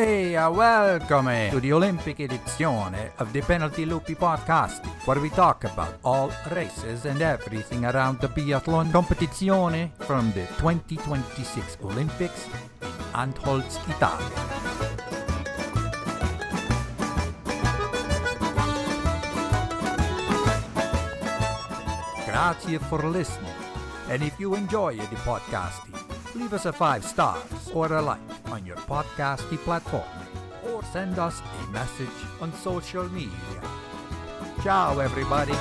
Welcome to the Olympic edition of the Penalty Loopy podcast, where we talk about all races and everything around the biathlon competizione from the 2026 Olympics in Antholz, Italy. Grazie for listening, and if you enjoy the podcast, leave us a 5 stars or a like on your podcasty platform, or send us a message on social media. Ciao, everybody.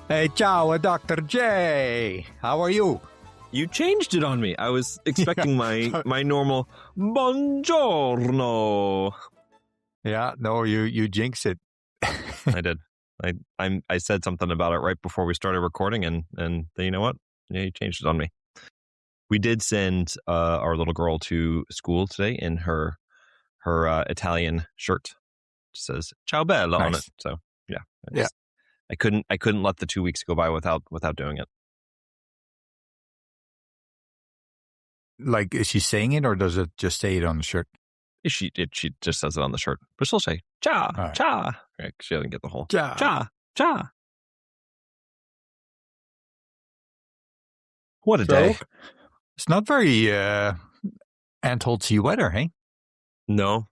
Hey, ciao, Dr. J. How are you? You changed it on me. I was expecting my normal buongiorno. Yeah, no, you jinxed it. I did. I said something about it right before we started recording, and you know what? Yeah, you changed it on me. We did send our little girl to school today in her Italian shirt. It says "Ciao Bella" on it. So yeah. I couldn't let the 2 weeks go by without doing it. Like, is she saying it, or does it just say it on the shirt? She just says it on the shirt, but she'll say "cha, right. cha." Right, she doesn't get the whole Cha, cha, cha. What a day! It's not very Antholz-y weather, hey? No,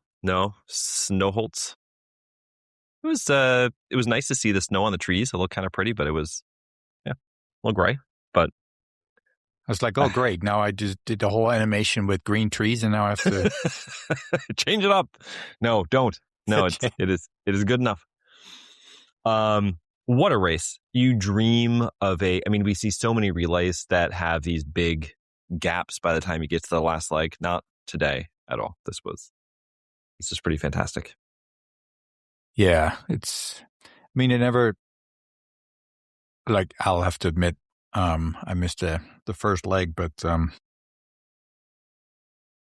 Snowholtz. It was nice to see the snow on the trees. It looked kind of pretty, but it was a little gray. But I was like, oh, great. Now I just did the whole animation with green trees, and now I have to change it up. No, don't. No, it is good enough. What a race. You dream of we see so many relays that have these big gaps by the time you get to the last leg. Not today at all. This is pretty fantastic. Yeah, it never, like, I'll have to admit, I missed the first leg, but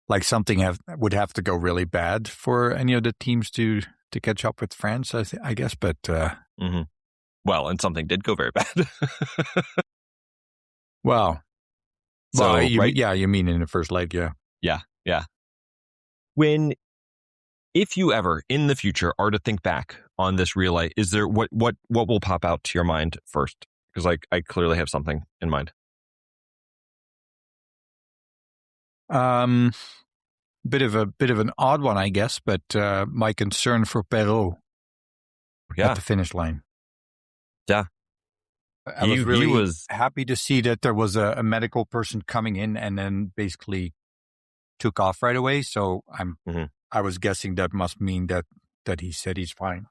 like something would have to go really bad for any of the teams to catch up with France, I guess. But well, and something did go very bad. Well, you mean in the first leg, yeah. If you ever in the future are to think back on this relay, is there what will pop out to your mind first? Because I clearly have something in mind. Bit of an odd one, I guess, but my concern for Perrault at the finish line. Yeah, I was really happy to see that there was a medical person coming in and then basically took off right away. So I was guessing that must mean that he said he's fine.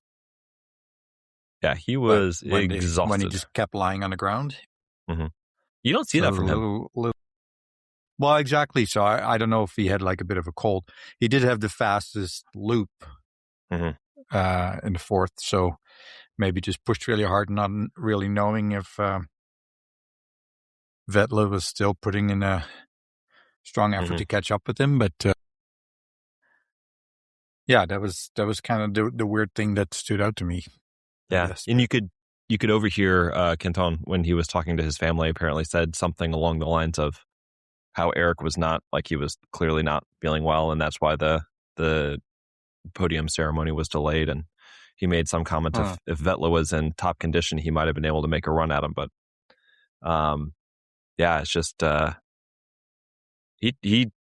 Yeah, he was exhausted. When he just kept lying on the ground. Mm-hmm. You don't see that from him. Well, exactly. So I don't know if he had like a bit of a cold. He did have the fastest loop in the fourth. So maybe just pushed really hard, not really knowing if Vettel was still putting in a strong effort to catch up with him. But that was kind of the weird thing that stood out to me. Yeah, and you could overhear Quinton when he was talking to his family. Apparently, said something along the lines of how Eric was he was clearly not feeling well, and that's why the podium ceremony was delayed. And he made some comment if Vettel was in top condition, he might have been able to make a run at him. But it's just he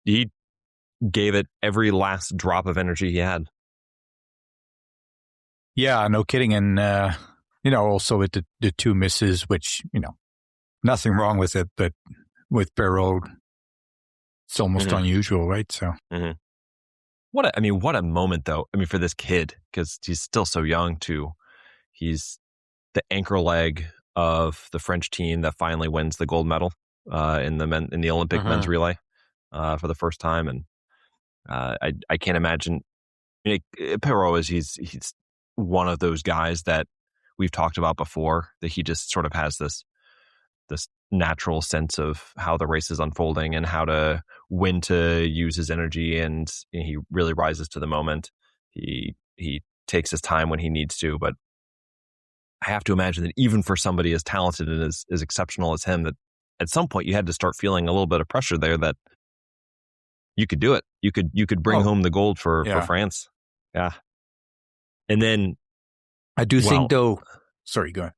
gave it every last drop of energy he had. Yeah, no kidding. And, also with the two misses, which, nothing wrong with it, but with Perrault, it's almost unusual, right? So, what a moment though. For this kid, because he's still so young too. He's the anchor leg of the French team that finally wins the gold medal in the Olympic men's relay for the first time. And I can't imagine. Perrault he's one of those guys that we've talked about before, that he just sort of has this natural sense of how the race is unfolding and when to use his energy, and he really rises to the moment. He He takes his time when he needs to, but I have to imagine that even for somebody as talented and as exceptional as him, that at some point you had to start feeling a little bit of pressure there that you could do it. You could bring home the gold for France. Yeah. And then I do think though. Sorry, go ahead.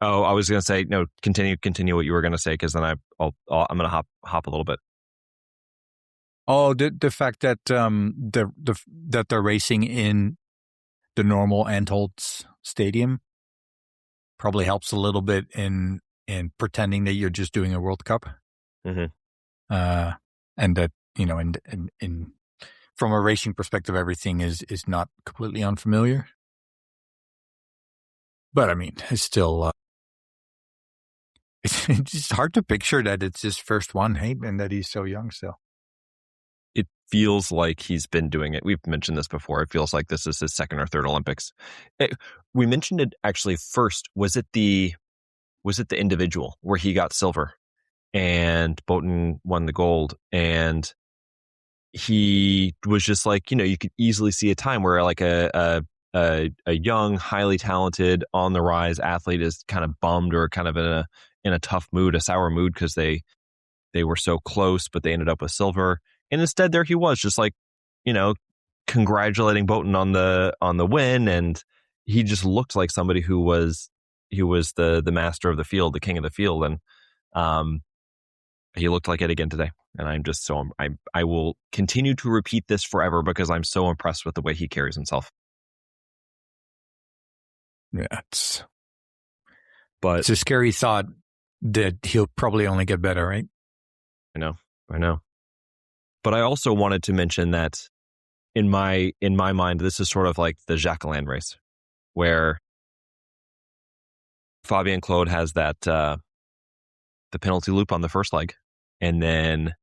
Oh, I was going to say no. Continue what you were going to say, because then I'm going to hop a little bit. Oh, the fact that that they're racing in the normal Antholz Stadium probably helps a little bit in pretending that you're just doing a World Cup, and that in from a racing perspective, everything is not completely unfamiliar. But I mean, it's still it's just hard to picture that it's his first one, hey, and that he's so young still. It feels like he's been doing it. We've mentioned this before. It feels like this is his second or third Olympics. We mentioned it actually first. Was it the individual where he got silver and Botn won the gold? And he was just like, you could easily see a time where like a young, highly talented, on the rise athlete is kind of bummed or kind of in a tough mood, a sour mood, because they were so close, but they ended up with silver. And instead, there he was, just like, congratulating Botn on the win, and he just looked like somebody who was the master of the field, the king of the field, and he looked like it again today. And I'm just I will continue to repeat this forever because I'm so impressed with the way he carries himself. Yeah, it's a scary thought that he'll probably only get better, right? I know. But I also wanted to mention that in my mind, this is sort of like the Jacqueline race, where Fabien Claude has that the penalty loop on the first leg, and then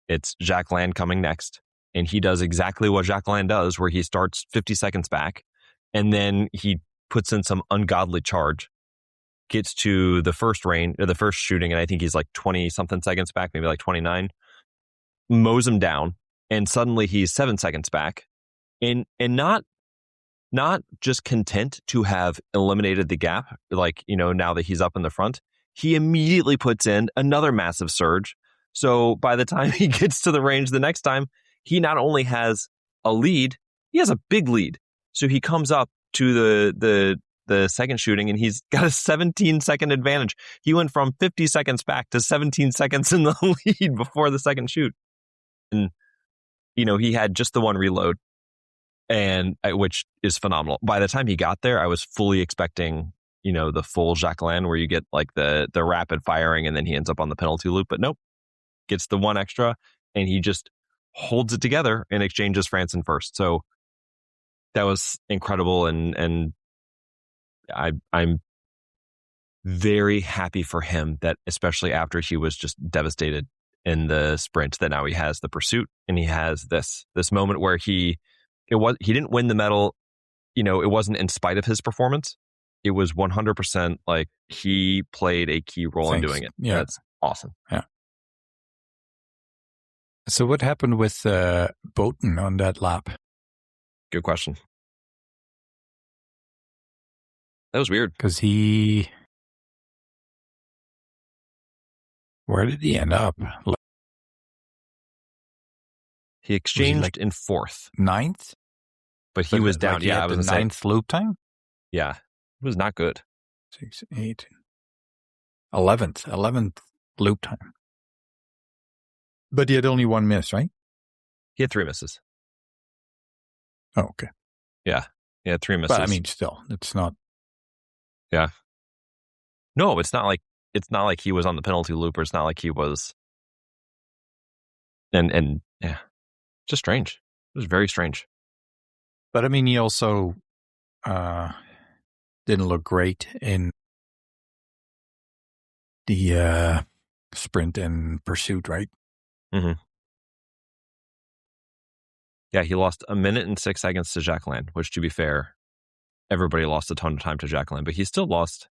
it's Jacqueline coming next, and he does exactly what Jacqueline does, where he starts 50 seconds back, and then he puts in some ungodly charge, gets to the first shooting, and I think he's like 20 something seconds back, maybe like 29. Mows him down, and suddenly he's 7 seconds back, and not just content to have eliminated the gap, like, now that he's up in the front, he immediately puts in another massive surge. So by the time he gets to the range the next time, he not only has a lead, he has a big lead. So he comes up to the second shooting, and he's got a 17-second advantage. He went from 50 seconds back to 17 seconds in the lead before the second shoot. And, he had just the one reload, and which is phenomenal. By the time he got there, I was fully expecting, the full Jacqueline, where you get like the rapid firing, and then he ends up on the penalty loop. But nope, gets the one extra, and he just holds it together and exchanges France in first. So that was incredible, and I'm very happy for him that, especially after he was just devastated in the sprint, that now he has the pursuit, and he has this moment where he didn't win the medal. It wasn't in spite of his performance. It was 100% like he played a key role in doing it. Yeah. That's awesome. Yeah. So what happened with Botn on that lap? Good question. That was weird. Because where did he end up? He exchanged in fourth. Ninth? But he was down. Yeah, it was the ninth loop time? Yeah. It was not good. 6, 8, 11th loop time. But he had only one miss, right? He had 3 misses. Oh, okay. Yeah. He had 3 misses. But I mean, still, it's not. Yeah. No, it's not like he was on the penalty loop, or it's not like he was. And yeah, just strange. It was very strange. But I mean, he also didn't look great in the sprint and pursuit, right? Mm-hmm. Yeah, he lost 1 minute and 6 seconds to Jacqueline, which, to be fair, everybody lost a ton of time to Jacqueline, but he still lost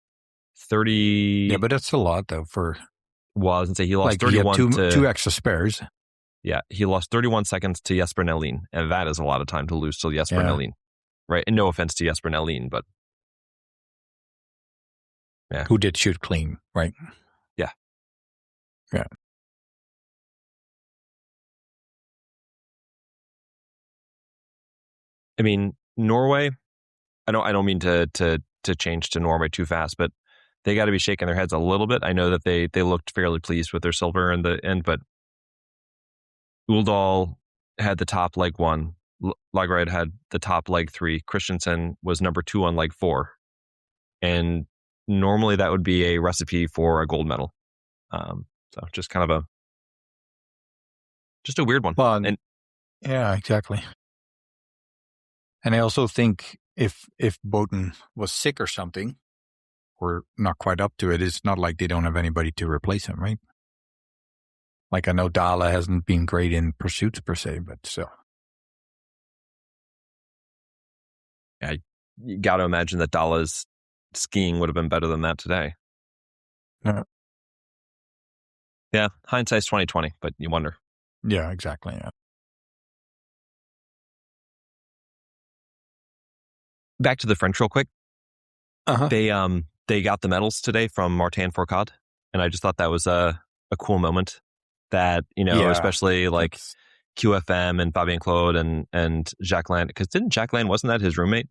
30. Yeah, but that's a lot, though, for. Well, I was going to say he lost like 31 he had to. 2 extra spares. Yeah, he lost 31 seconds to Jesper Nelin, and that is a lot of time to lose to Jesper Nelin. right? And no offense to Jesper Nelin, but yeah. Who did shoot clean, right? Yeah. Yeah. I mean, Norway, I don't mean to change to Norway too fast, but they got to be shaking their heads a little bit. I know that they looked fairly pleased with their silver in the end, but Uldal had the top leg 1. Lagerud had the top leg 3. Christensen was number 2 on leg 4. And normally that would be a recipe for a gold medal. So just kind of just a weird one. Well, yeah, exactly. And I also think if Botn was sick or something, or not quite up to it, it's not like they don't have anybody to replace him, right? Like I know Dala hasn't been great in pursuits per se, but still. Yeah, you got to imagine that Dala's skiing would have been better than that today. Yeah, hindsight's 20/20, but you wonder. Yeah, exactly. Yeah. Back to the French real quick. Uh-huh. They got the medals today from Martin Fourcade, and I just thought that was a cool moment. That especially like QFM and Fabien Claude and Jacques Land, because didn't Jacques Land, wasn't that his roommate?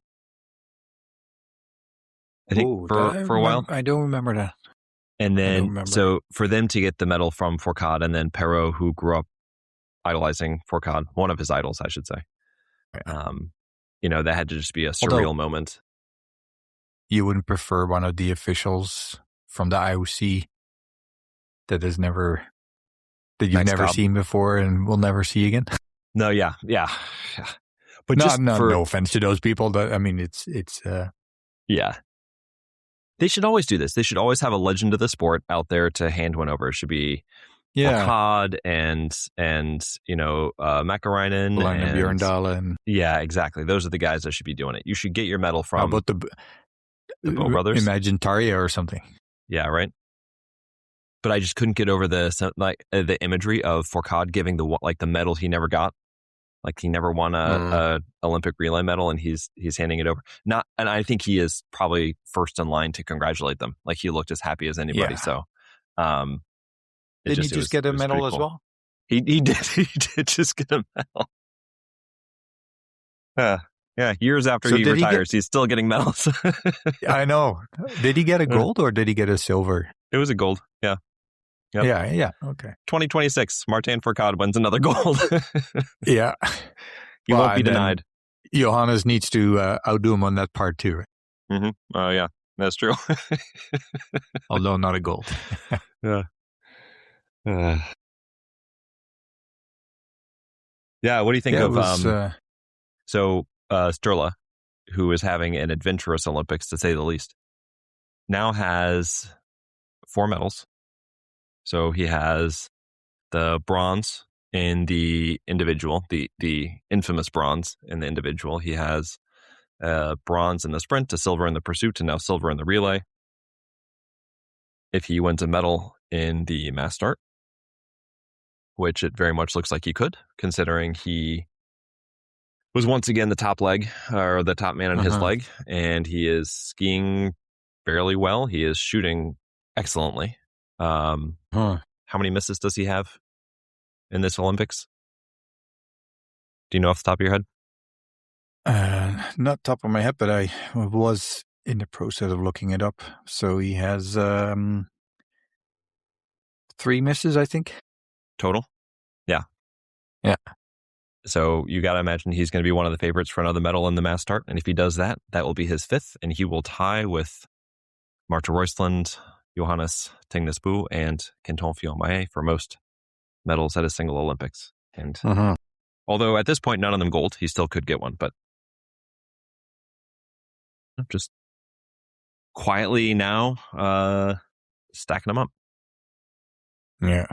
I think for a while. I don't remember that. And then so for them to get the medal from Fourcade, and then Perrault, who grew up idolizing Fourcade, one of his idols, I should say. That had to just be a surreal moment. You wouldn't prefer one of the officials from the IOC that you've never seen before and will never see again? No, yeah. But no offense to those people. It's yeah. They should always do this. They should always have a legend of the sport out there to hand one over. It should be Fourcade and Mäkäräinen and Björn Dala. And yeah, exactly. Those are the guys that should be doing it. You should get your medal from the Bo brothers. Imagine Tarja or something. Yeah, right. But I just couldn't get over the imagery of Fourcade giving the medal he never got. Like he never won a Olympic relay medal, and he's handing it over. And I think he is probably first in line to congratulate them. Like he looked as happy as anybody. Yeah. So, did he just get a medal as well? He did. He did just get a medal. Yeah. Years after he retires, he's still getting medals. I know. Did he get a gold or did he get a silver? It was a gold. Yeah. Yep. Yeah. Okay. 2026, Martin Fourcade wins another gold. Yeah. You won't be denied. Johannes needs to outdo him on that part too. Mm-hmm. Oh, yeah. That's true. Although not a gold. Yeah. Yeah, what do you think of Sturla, who is having an adventurous Olympics, to say the least, now has 4 medals. So he has the bronze in the individual, the infamous bronze in the individual. He has bronze in the sprint, a silver in the pursuit, and now silver in the relay. If he wins a medal in the mass start, which it very much looks like he could, considering he was once again the top leg, or the top man in his leg, and he is skiing fairly well. He is shooting excellently. How many misses does he have in this Olympics? Do you know off the top of your head? Not top of my head, but I was in the process of looking it up. So he has 3 misses, I think. Total? Yeah. Yeah. So you got to imagine he's going to be one of the favorites for another medal in the mass start. And if he does that, that will be his 5th, and he will tie with Marta Roysland, Johannes Tingnesbø, and Quentin Fillon-Maillet for most medals at a single Olympics. And although at this point, none of them gold, he still could get one, but just quietly now stacking them up. Yeah.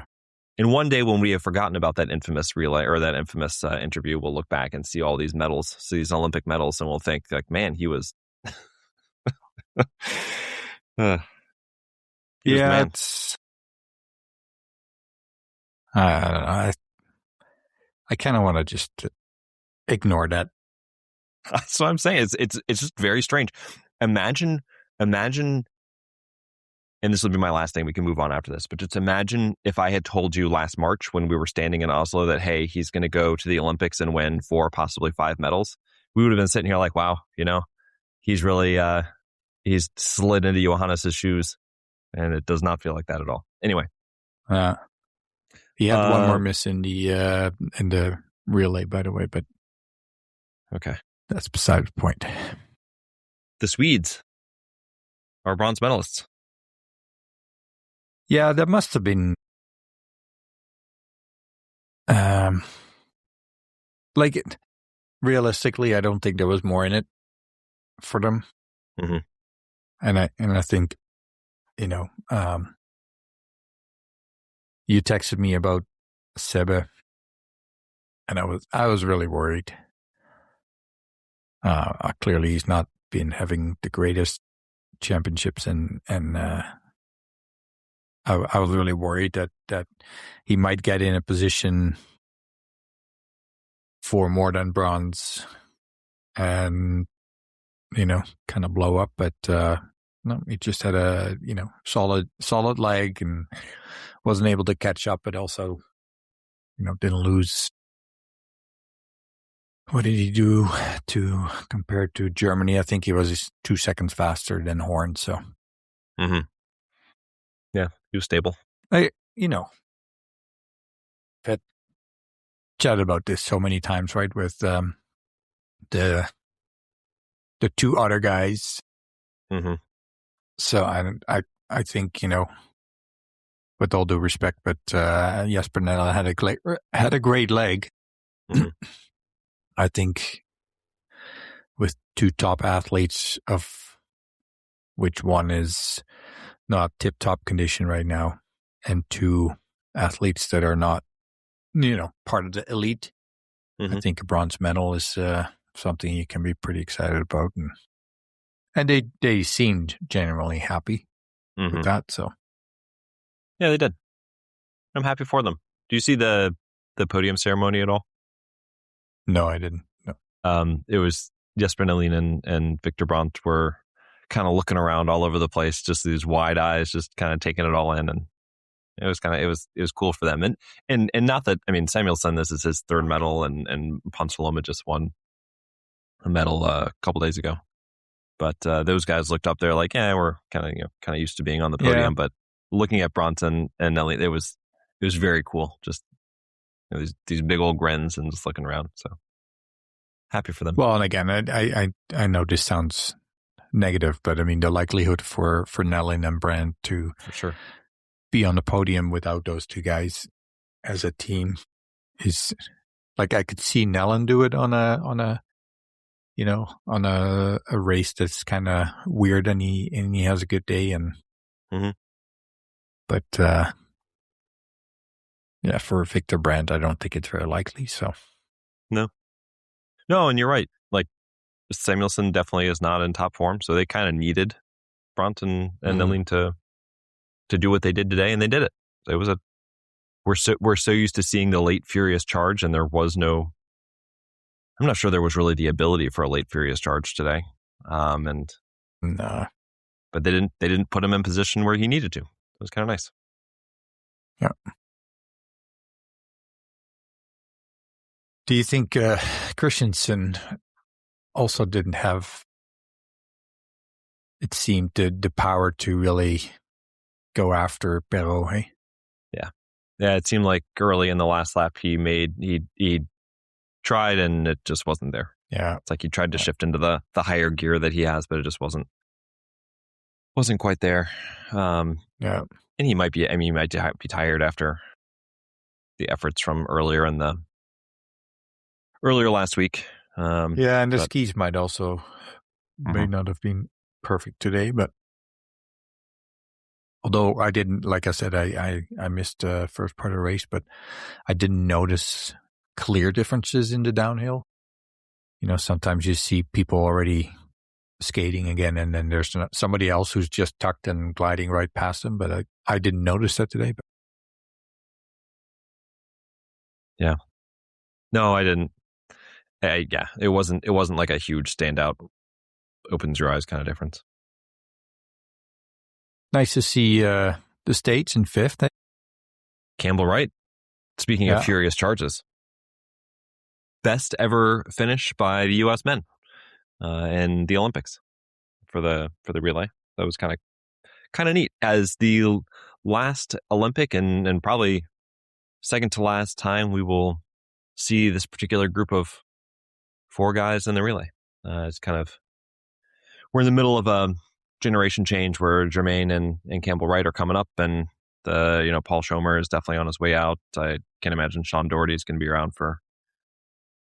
And one day when we have forgotten about that infamous relay or that infamous interview, we'll look back and see all these medals, see these Olympic medals, and we'll think like, man, he was... It's... I don't know. I kind of want to just ignore that That's what I'm saying. It's just very strange. Imagine, and this will be my last thing. We can move on after this, but just imagine if I had told you last March when we were standing in Oslo that, hey, he's going to go to the Olympics and win 4, possibly 5 medals. We would have been sitting here like, wow, he's really, he's slid into Johannes' shoes, and it does not feel like that at all. Anyway. He had one more miss in the relay, by the way, but okay, that's beside the point. The Swedes are bronze medalists. Yeah, that must have been realistically, I don't think there was more in it for them. Mm-hmm. And I think, you texted me about Sebe, and I was really worried. Clearly he's not been having the greatest championships, and I was really worried that he might get in a position for more than bronze and, kind of blow up. But no, he just had a, solid leg and wasn't able to catch up, but also, didn't lose. What did he do to compare to Germany? I think he was 2 seconds faster than Horn. So, yeah, he was stable. I've had chatted about this so many times, right? With the 2 other guys. Mm-hmm. So I think, with all due respect, but Jesper Nella had a great leg. Mm-hmm. I think with 2 top athletes, of which one is not tip-top condition right now, and 2 athletes that are not, part of the elite, I think a bronze medal is something you can be pretty excited about. And they seemed generally happy with that. So, yeah, they did. I'm happy for them. Do you see the podium ceremony at all? No, I didn't. No. It was Jesper Nelin and Victor Brandt were kind of looking around all over the place, just these wide eyes, just kind of taking it all in, and it was cool for them. And not that, I mean, Samuelsson, this is his 3rd medal, and Ponsaloma just won a medal a couple days ago. But those guys looked up there like, yeah, we're kind of used to being on the podium. Yeah. But looking at Bronson and Nelly, it was very cool. Just these big old grins and just looking around. So happy for them. Well, and again, I know this sounds negative, but I mean the likelihood for Nellin and Brandt to for sure be on the podium without those 2 guys as a team is like, I could see Nellin do it on a race that's kind of weird, and he has a good day, and but yeah, for Victor Brandt, I don't think it's very likely. So no, and you're right. Like Samuelsson definitely is not in top form, so they kind of needed Brandt and Nelin to do what they did today, and they did it. It was we're so used to seeing the late furious charge, and there was no. I'm not sure there was really the ability for a late furious charge today, and no, but they didn't put him in position where he needed to. It was kind of nice. Yeah. Do you think Christensen also didn't have, it seemed, the power to really go after Perrault? Hey? Yeah. It seemed like early in the last lap he tried, and it just wasn't there. Yeah, it's like he tried to shift into the higher gear that he has, but it just wasn't quite there. Yeah, and he might be. I mean, he might be tired after the efforts from earlier last week. Yeah, and the skis might also may not have been perfect today, but although I didn't, like I said, I missed the first part of the race, but I didn't notice clear differences in the downhill. Sometimes you see people already skating again, and then there's somebody else who's just tucked and gliding right past them, but I didn't notice that today. But yeah. No, I didn't. Yeah, it wasn't like a huge standout, opens your eyes kind of difference. Nice to see the States in fifth. Campbell Wright, speaking of furious charges, best ever finish by the U.S. men in the Olympics for the relay. That was kind of neat, as the last Olympic and probably second to last time we will see this particular group of 4 guys in the relay. It's kind of, we're in the middle of a generation change where Jermaine and Campbell Wright are coming up, and Paul Schomer is definitely on his way out. I can't imagine Sean Doherty is going to be around for,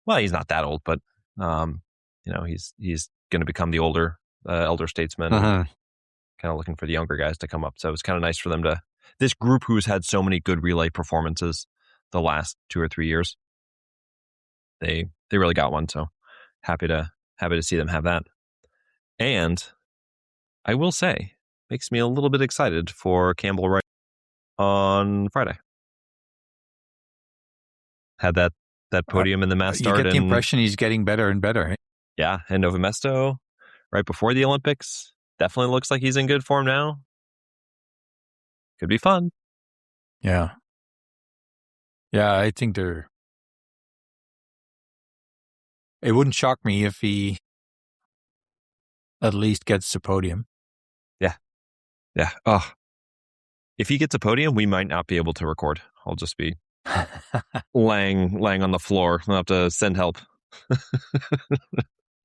well, he's not that old, but he's going to become the elder statesman, kind of looking for the younger guys to come up. So it was kind of nice for them to, this group who's had so many good relay performances the last 2 or 3 years, they really got one. So happy to see them have that. And I will say, makes me a little bit excited for Campbell Wright on Friday. Had that podium in the mass start. You get the impression he's getting better and better. Eh? Yeah, and Novo Mesto, right before the Olympics, definitely looks like he's in good form now. Could be fun. Yeah. Yeah, I think it wouldn't shock me if he at least gets the podium. Yeah. Oh, if he gets a podium, we might not be able to record. I'll just be laying on the floor. I'll have to send help.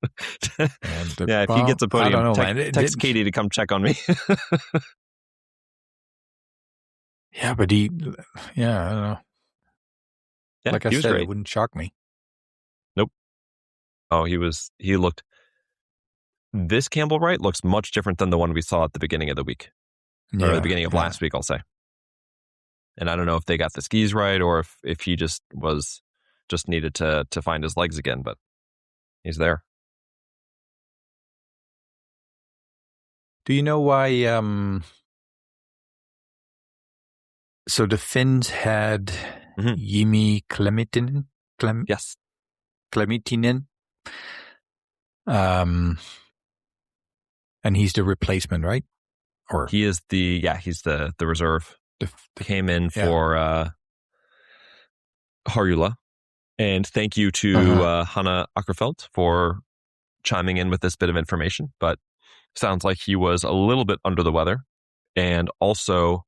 If he gets a podium, I don't know, text Katie to come check on me. Yeah, but I don't know. Yeah, like I said, great. It wouldn't shock me. Nope. Oh, he looked, this Campbell Wright looks much different than the one we saw at the beginning of the week. Or the beginning of last week, I'll say. And I don't know if they got the skis right or if he just needed to find his legs again, but he's there. Do you know why? So the Finns had Jimi Klemitinen. Yes. Klemitinen. And he's the replacement, right? Or he is he's the reserve. Came in for Harjula. And thank you to Hanna Ackerfeldt for chiming in with this bit of information. But sounds like he was a little bit under the weather. And also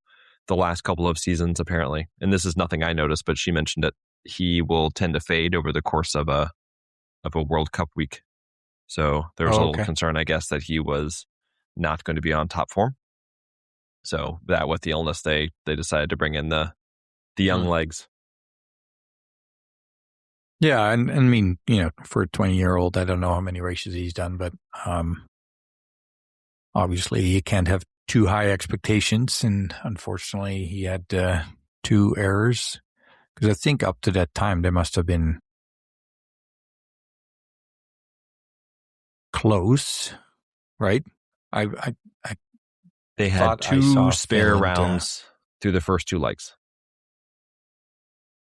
the last couple of seasons, apparently, and this is nothing I noticed, but she mentioned it, he will tend to fade over the course of a World Cup week. So there was a little concern, I guess, that he was not going to be on top form. So that with the illness, they decided to bring in the young legs. Yeah, and I mean, for a 20-year-old, I don't know how many races he's done, but obviously you can't have too high expectations, and unfortunately he had 2 errors, because I think up to that time they must have been close, right? They had 2 spare rounds through the first 2 legs.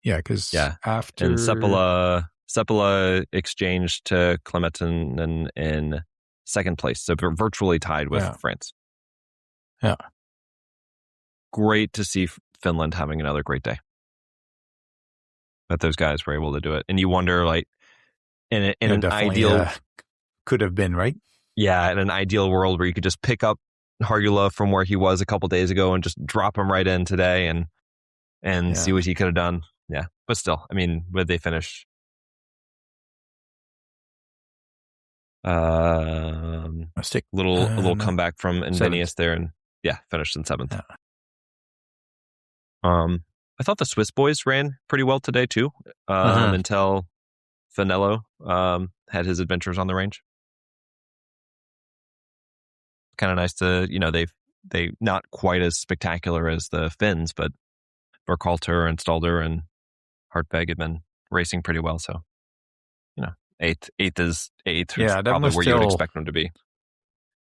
Yeah, because after... And Seppala exchanged to Klemetinen in second place, so virtually tied with France. Yeah. Great to see Finland having another great day. That those guys were able to do it. And you wonder, like, in an ideal... could have been, right? Yeah, in an ideal world where you could just pick up Harjula from where he was a couple days ago and just drop him right in today and see what he could have done. Yeah, but still, I mean, would they finish? A little comeback from Invenius there, and finished in 7th. Yeah. I thought the Swiss boys ran pretty well today too, until Finello had his adventures on the range. Kind of nice to, they not quite as spectacular as the Finns, but Burkhalter and Stalder and Hartweg had been racing pretty well. So, eighth is probably where you would expect them to be.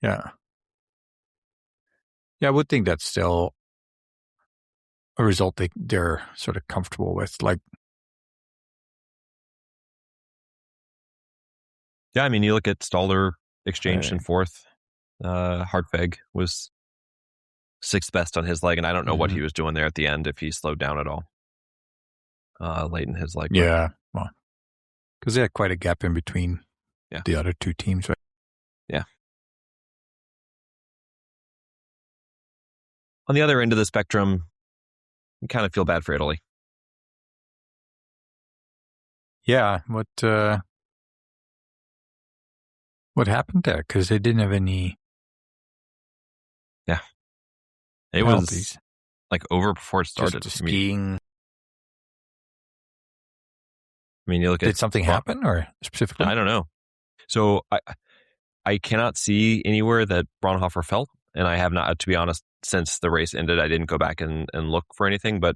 Yeah. Yeah, I would think that's still a result they're sort of comfortable with. Like, Yeah, I mean, you look at Stalder exchanged in fourth. Hartweg was sixth best on his leg, and I don't know what he was doing there at the end, if he slowed down at all late in his leg. Yeah, well, because they had quite a gap in between the other two teams, right? Yeah. On the other end of the spectrum, you kind of feel bad for Italy. Yeah, what happened there? Because they didn't have any. Yeah, it penalties. Was like over before it started. Just skiing. I mean, you look at. Did something happen, or specifically? I don't know. So I cannot see anywhere that Braunhofer fell, and I have not, to be honest, since the race ended. I didn't go back and look for anything, but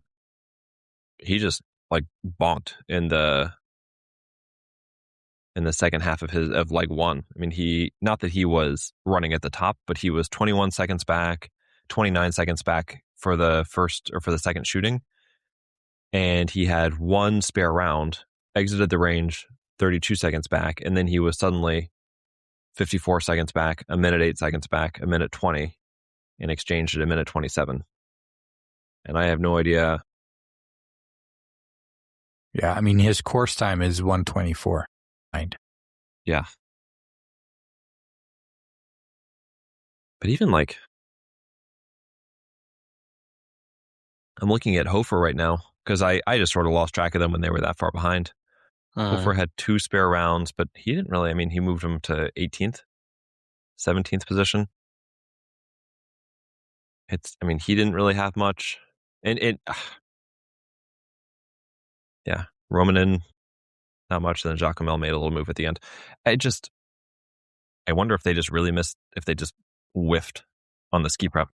he just like bonked in the second half of leg one. I mean, not that he was running at the top, but he was 21 seconds back, 29 seconds back for the first or for the second shooting. And he had one spare round, exited the range 32 seconds back, and then he was suddenly 54 seconds back, a minute 8 seconds back, a minute 20, and exchanged at a minute 27. And I have no idea. Yeah, I mean, his course time is 1:24. Yeah. But even like, I'm looking at Hofer right now, because I just sort of lost track of them when they were that far behind. Hofer had 2 spare rounds, but he didn't really, I mean, he moved him to 18th, 17th position. I mean, he didn't really have much. And yeah, Romanen, not much. Then Giacomo made a little move at the end. I wonder if they just really missed, if they just whiffed on the ski prep.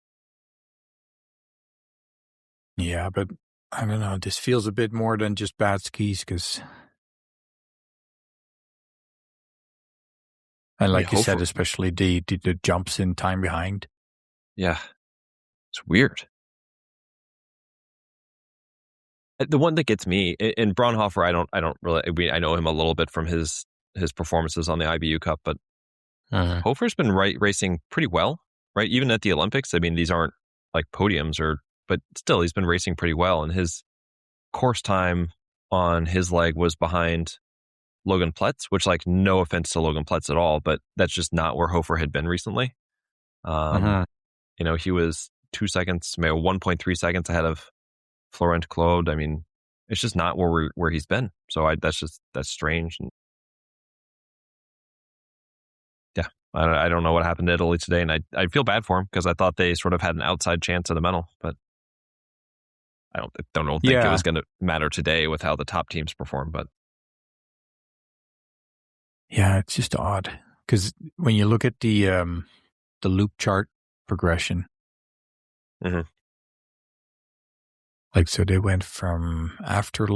Yeah, but I don't know. This feels a bit more than just bad skis, because, and like you said, especially the jumps in time behind. Yeah, it's weird. The one that gets me in Braunhofer, I don't really. I know him a little bit from his performances on the IBU Cup, but Hofer's been racing pretty well, right? Even at the Olympics. I mean, these aren't like podiums, but still, he's been racing pretty well, and his course time on his leg was behind Logan Pletz, which, like, no offense to Logan Pletz at all, but that's just not where Hofer had been recently. You know, he was 2 seconds, maybe 1.3 seconds ahead of Florent Claude. I mean, it's just not where he's been. So that's strange. And yeah, I don't know what happened to Italy today, and I feel bad for him, because I thought they sort of had an outside chance at a medal, but I don't think it was going to matter today with how the top teams perform. But yeah, it's just odd, because when you look at the loop chart progression, like, so they went from after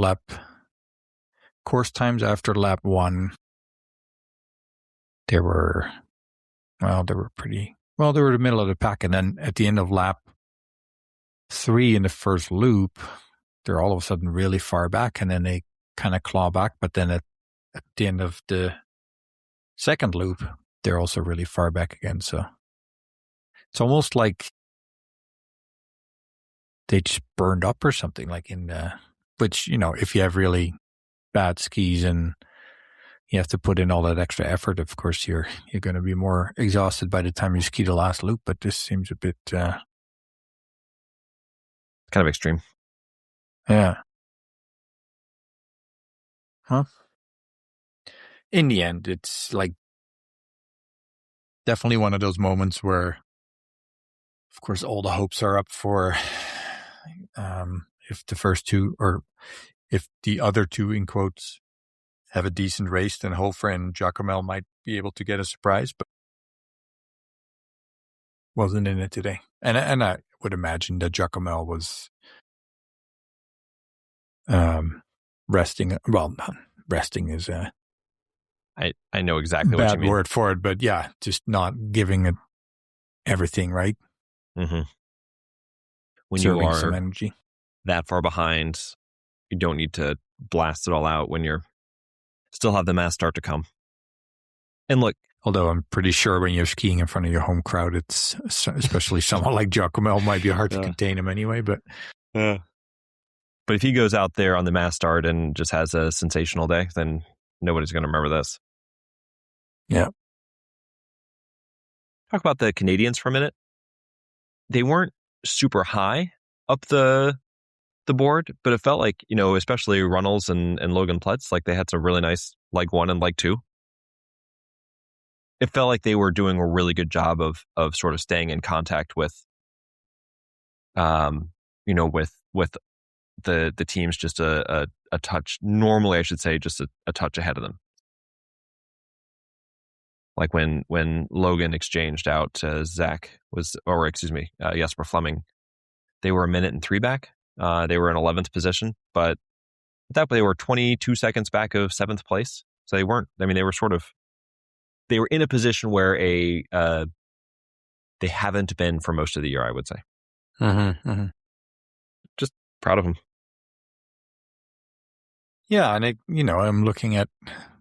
course times after lap 1, they were pretty well. They were the middle of the pack, and then at the end of lap 3 in the first loop, they're all of a sudden really far back, and then they kind of claw back. But then at the end of the second loop, they're also really far back again. So it's almost like they just burned up or something, like which, you know, if you have really bad skis and you have to put in all that extra effort, of course you're going to be more exhausted by the time you ski the last loop. But this seems a bit kind of extreme. Yeah. Huh? In the end, it's like definitely one of those moments where, of course, all the hopes are up for if the first two, or if the other two, in quotes, have a decent race, then Hofer and Giacomo might be able to get a surprise, but wasn't in it today. And I would imagine that Giacomo was resting. Well, resting is I know exactly what you mean. Bad word for it, but yeah, just not giving it everything, right? Mm-hmm. When Serving you are some energy that far behind, you don't need to blast it all out when you're still have the mass start to come. And look, although I'm pretty sure when you're skiing in front of your home crowd, it's especially someone like Giacomo might be hard to contain him anyway. But if he goes out there on the mass start and just has a sensational day, then nobody's going to remember this. Yeah. Talk about the Canadians for a minute. They weren't super high up the board, but it felt like, especially Runnels and Logan Pletz, like they had some really nice leg 1 and leg 2. It felt like they were doing a really good job of sort of staying in contact with, with the teams just a touch. Normally, I should say, just a touch ahead of them. Like when Logan exchanged out Jesper Fleming, they were 1 minute and 3 back. They were in 11th position, but at that point they were 22 seconds back of 7th place. So they weren't. I mean, they were in a position where they haven't been for most of the year, I would say. Just proud of them. Yeah, and I'm looking at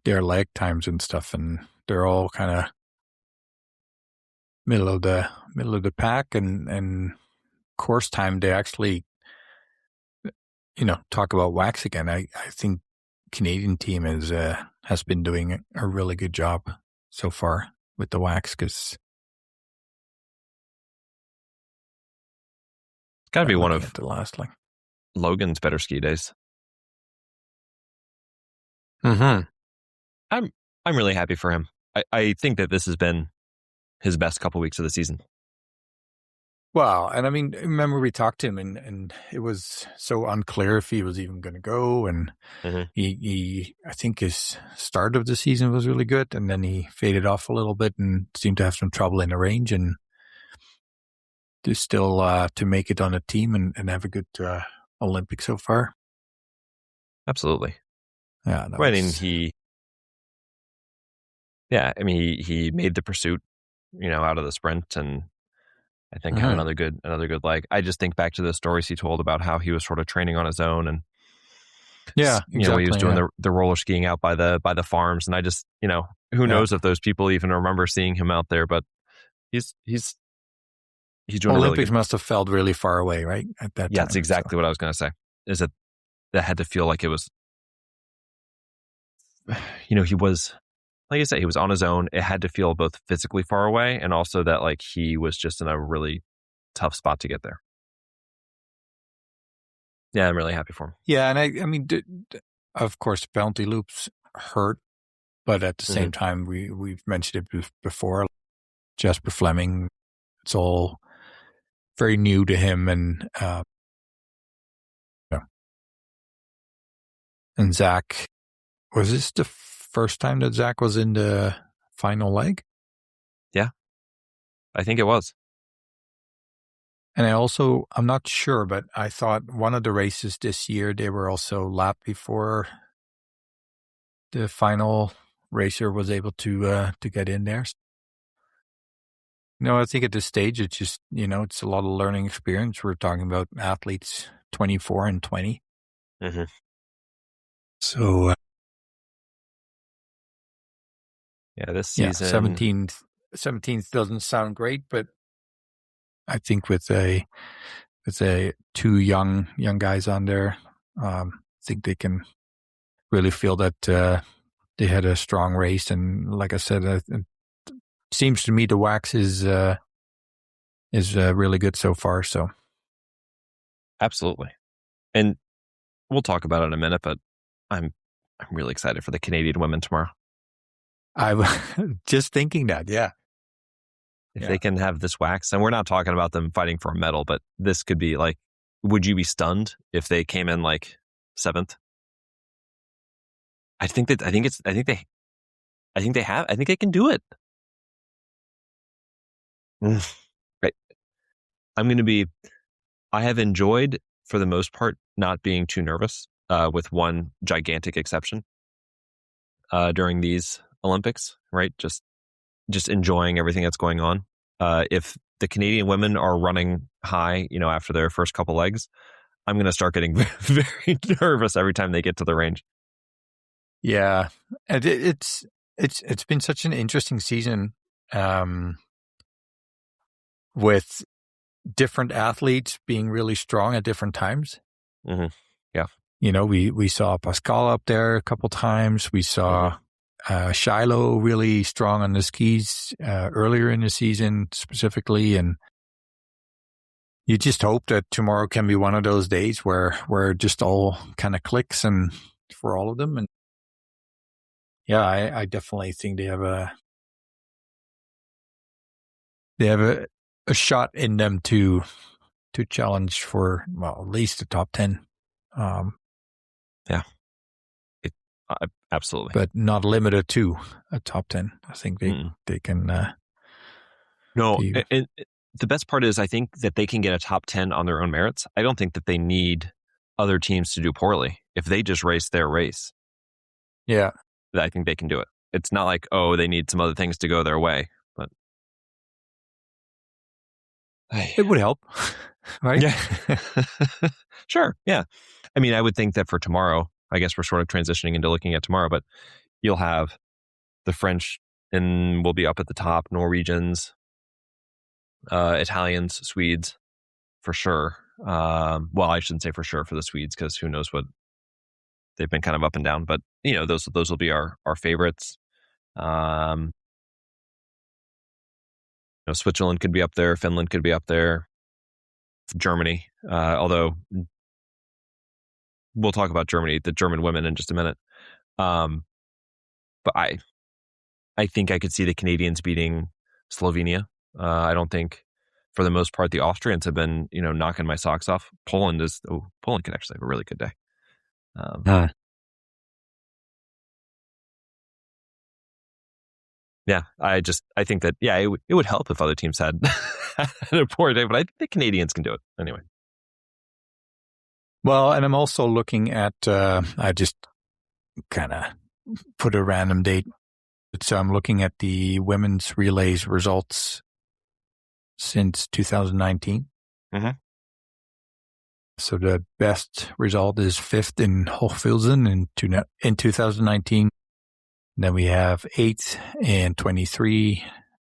their leg times and stuff, and they're all kind of middle of the pack, and course time. They actually, talk about wax again. I think Canadian team has been doing a really good job so far with the wax, because it's got to be one of the last Logan's better ski days. Mm-hmm. I'm really happy for him. I think that this has been his best couple weeks of the season. Well, and I mean, remember we talked to him, and it was so unclear if he was even going to go, and he I think his start of the season was really good, and then he faded off a little bit and seemed to have some trouble in the range, and to still to make it on a team and have a good Olympic so far. Absolutely. Yeah. No, I mean, he made the pursuit, out of the sprint, and I think had another good leg. I just think back to the stories he told about how he was sort of training on his own, and exactly, he was doing the roller skiing out by the farms, and I just who knows if those people even remember seeing him out there, but he's doing Olympics really good. must have felt really far away, right? At that time. That's exactly what I was going to say. Is that had to feel like it was, he was, like I said, he was on his own. It had to feel both physically far away and also that like he was just in a really tough spot to get there. Yeah, I'm really happy for him. Yeah, and I mean, of course, penalty loops hurt, but at the same time, we've mentioned it before. Jesper Fleming, it's all very new to him, and Zach. Was this the first time that Zach was in the final leg? Yeah, I think it was. And I'm not sure, but I thought one of the races this year, they were also lap before the final racer was able to get in there. I think at this stage, it's just, it's a lot of learning experience. We're talking about athletes 24 and 20. Mm-hmm. So, this season, 17th doesn't sound great, but I think with two young guys on there, I think they can really feel that they had a strong race. And like I said, it seems to me the wax is really good so far. So, absolutely, and we'll talk about it in a minute. But I'm really excited for the Canadian women tomorrow. I'm just thinking that, yeah. If they can have this wax, and we're not talking about them fighting for a medal, but this could be like, would you be stunned if they came in like 7th? I think they can do it. Right. I have enjoyed, for the most part, not being too nervous, with one gigantic exception, during these Olympics, right? Just enjoying everything that's going on. If the Canadian women are running high, after their first couple legs, I'm going to start getting very nervous every time they get to the range. Yeah, and it's it's been such an interesting season with different athletes being really strong at different times. Mm-hmm. Yeah. We saw Pascal up there a couple times. We saw Shiloh really strong on the skis earlier in the season specifically. And you just hope that tomorrow can be one of those days where it just all kind of clicks and for all of them. And yeah, I definitely think they have a shot in them to challenge for, well, at least the top 10. Yeah. Absolutely. But not limited to a top 10. I think they can. No, and the best part is I think that they can get a top 10 on their own merits. I don't think that they need other teams to do poorly. If they just race their race, yeah, I think they can do it. It's not like, oh, they need some other things to go their way. But it would help, right? Yeah. Sure. Yeah. I mean, I would think that for tomorrow, I guess we're sort of transitioning into looking at tomorrow, but you'll have the French and will be up at the top, Norwegians, Italians, Swedes, for sure. Well, I shouldn't say for sure for the Swedes because who knows what they've been kind of up and down. But those will be our favorites. Switzerland could be up there, Finland could be up there, Germany. Although we'll talk about Germany, the German women, in just a minute. But I think I could see the Canadians beating Slovenia. I don't think, for the most part, the Austrians have been, knocking my socks off. Poland could actually have a really good day. Yeah, I think that, yeah, it would help if other teams had a poor day, but I think the Canadians can do it anyway. Well, and I'm also looking at, I just kind of put a random date. So I'm looking at the women's relays results since 2019. Mm-hmm. So the best result is 5th in Hochfilzen in 2019. And then we have 8th in 23,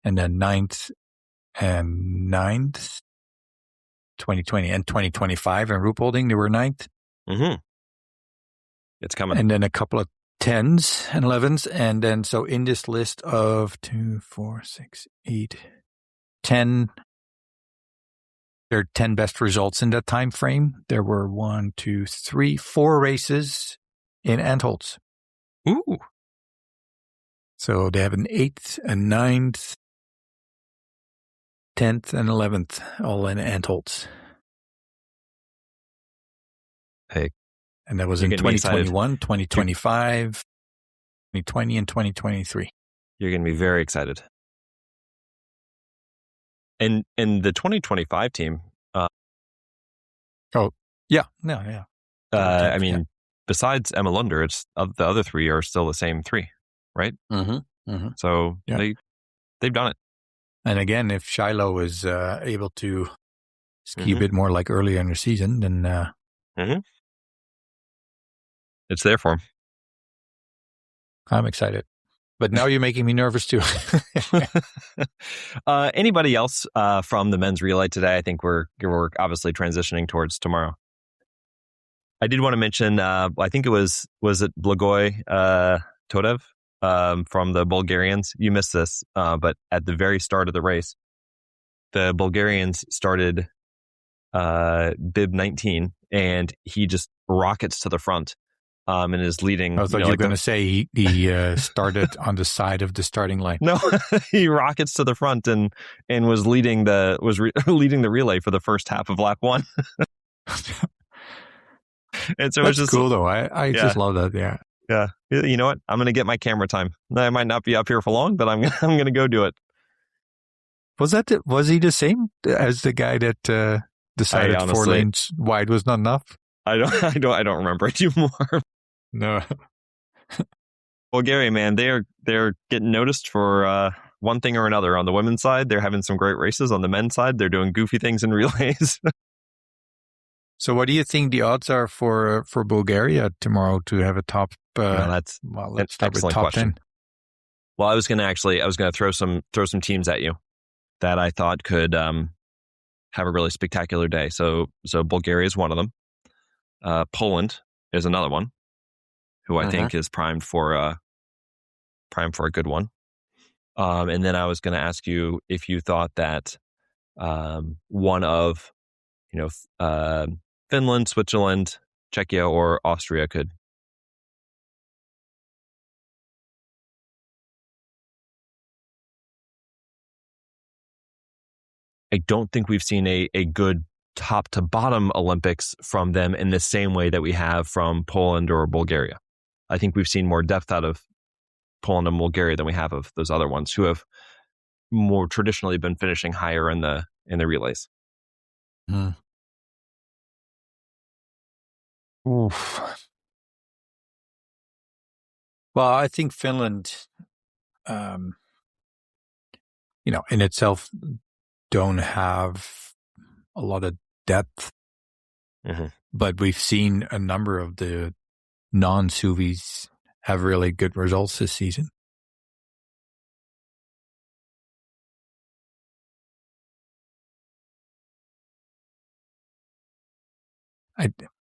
and then 9th and 9th, 2020 and 2025. And Ruhpolding, they were 9th. Mm-hmm. It's coming. And then a couple of 10s and 11s. And then, so in this list of 2, 4, 6, 8, 10, there are 10 best results in that time frame. There were 1, 2, 3, 4 races in Antholz. Ooh. So they have an 8th, a 9th, 10th, and 11th, all in Antholz. Hey. And that was in 2021, 2025, 2020, and 2023. You're going to be very excited. And the 2025 team. Yeah. I mean, besides Emma Lunder, it's the other 3 are still the same 3, right? Mm-hmm. Mm-hmm. So they've done it. And again, if Shiloh is able to ski a bit more like earlier in the season, then it's there for him. I'm excited. But now you're making me nervous too. Anybody else from the men's relay today? I think we're obviously transitioning towards tomorrow. I did want to mention, I think it was it Blagoy Todev from the Bulgarians? You missed this, but at the very start of the race, the Bulgarians started bib 19, and he just rockets to the front. And is leading. I thought you were going to say he started on the side of the starting line. No, he rockets to the front and was leading leading the relay for the first half of lap 1. And so that's it's just cool though. I just love that. Yeah. Yeah. You know what? I'm going to get my camera time. I might not be up here for long, but I'm going to go do it. Was he the same as the guy that decided honestly, 4 lanes wide was not enough? I don't remember anymore. No. Bulgaria, man, they're getting noticed for one thing or another. On the women's side, they're having some great races. On the men's side, they're doing goofy things in relays. So what do you think the odds are for Bulgaria tomorrow to have a top? Let's start with top question. 10. Well, I was going to throw some teams at you that I thought could have a really spectacular day. So Bulgaria is one of them. Poland is another one, who I think is primed for a good one. And then I was going to ask you if you thought that one of Finland, Switzerland, Czechia, or Austria could. I don't think we've seen a good top to bottom Olympics from them in the same way that we have from Poland or Bulgaria. I think we've seen more depth out of Poland and Bulgaria than we have of those other ones who have more traditionally been finishing higher in the relays. Oof. Well, I think Finland, in itself, don't have a lot of depth, but we've seen a number of the non-Suvis have really good results this season.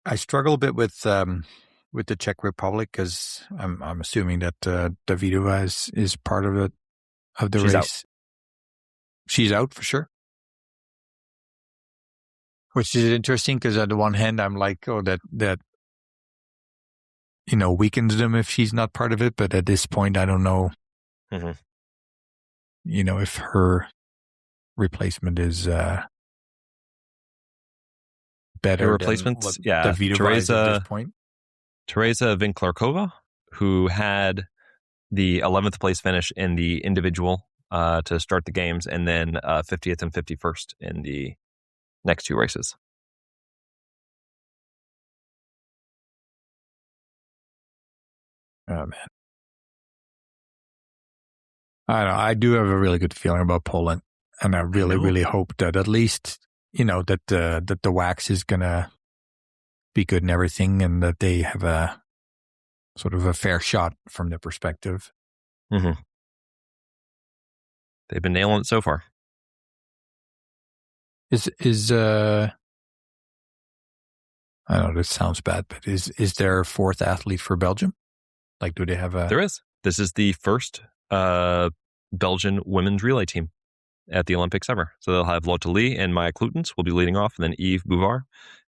I struggle a bit with the Czech Republic because I'm assuming that Davidova is part of the race. Out. She's out for sure. Which is interesting because on the one hand, I'm like, oh, that weakens them if she's not part of it. But at this point, I don't know, if her replacement is better. Her replacements, Davidova is at this point. Teresa Vinklarkova, who had the 11th place finish in the individual to start the games, and then 50th and 51st in the next two races. Oh, man. I don't know. I do have a really good feeling about Poland, and I really hope that at least, that the wax is going to be good and everything, and that they have a sort of a fair shot from their perspective. They've been nailing it so far. Is I know this sounds bad, but is there a fourth athlete for Belgium? Like, do they have a? There is. This is the first Belgian women's relay team at the Olympics ever. So they'll have Lotte Lee and Maya Kloetens will be leading off, and then Yves Bouvard,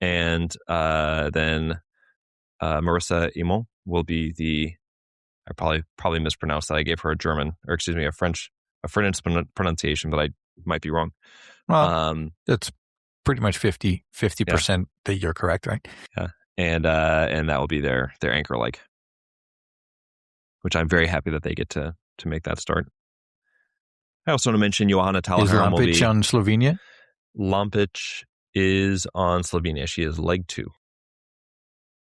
and then Marissa Imon will be the. I probably mispronounced that. I gave her a French pronunciation, but I might be wrong. Well, that's pretty much 50% that you're correct, right? Yeah, and that will be their anchor leg, which I'm very happy that they get to make that start. I also want to mention Johanna Talharam will be... Is Lampic on Slovenia? Lampic is on Slovenia. She is leg 2.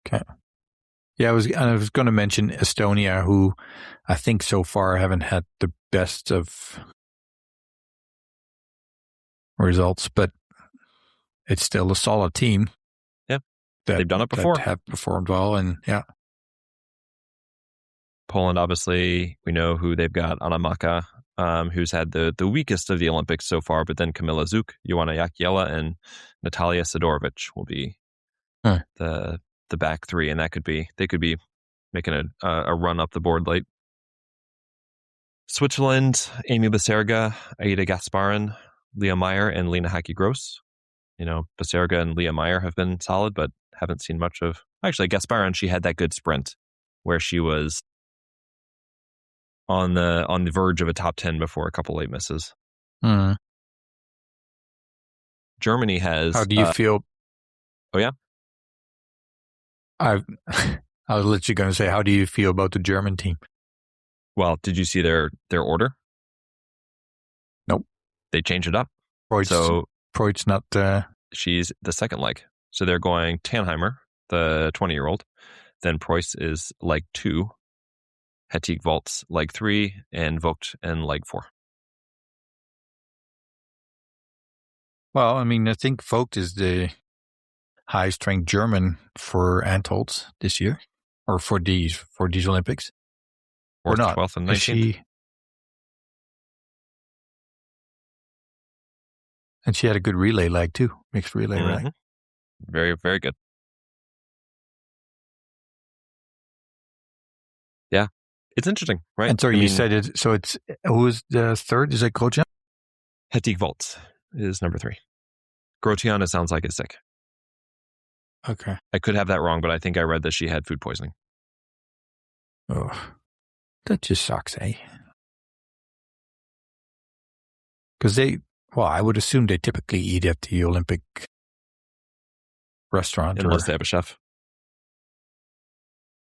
Okay. Yeah, I was going to mention Estonia, who I think so far haven't had the best of results, but it's still a solid team. Yeah, they've done it before. That have performed well, and yeah. Poland, obviously, we know who they've got. Anna Maka, who's had the weakest of the Olympics so far, but then Kamila Zuk, Joanna Jakiela, and Natalia Sidorovic will be the back three, and they could be making a run up the board late. Switzerland, Amy Beserga, Aida Gasparin, Leah Meyer, and Lena Haki-Gross. Beserga and Leah Meyer have been solid, but haven't seen much of... Actually, Gasparin, she had that good sprint where she was on the verge of a top 10 before a couple late misses. Germany has... How do you feel? Oh, yeah? I was literally going to say, how do you feel about the German team? Well, did you see their order? Nope. They changed it up. Freud's not... She's the second leg. So they're going Tannheimer, the 20-year-old. Then Preuss is leg 2. Hettig Waltz, leg 3. And Vogt in leg 4. Well, I mean, I think Vogt is the highest ranked German for Antholz this year, or for these Olympics. Or not? 12th and 19th. And she had a good relay leg too, mixed relay leg. Very, very good. Yeah, it's interesting, right? And so you said it. So it's who's the third? Is it Grotjean? Hettig Volt is number 3. Grotjean, it sounds like, is sick. Okay. I could have that wrong, but I think I read that she had food poisoning. Oh, that just sucks, eh? Because I would assume they typically eat at the Olympic restaurant. Unless they have a chef.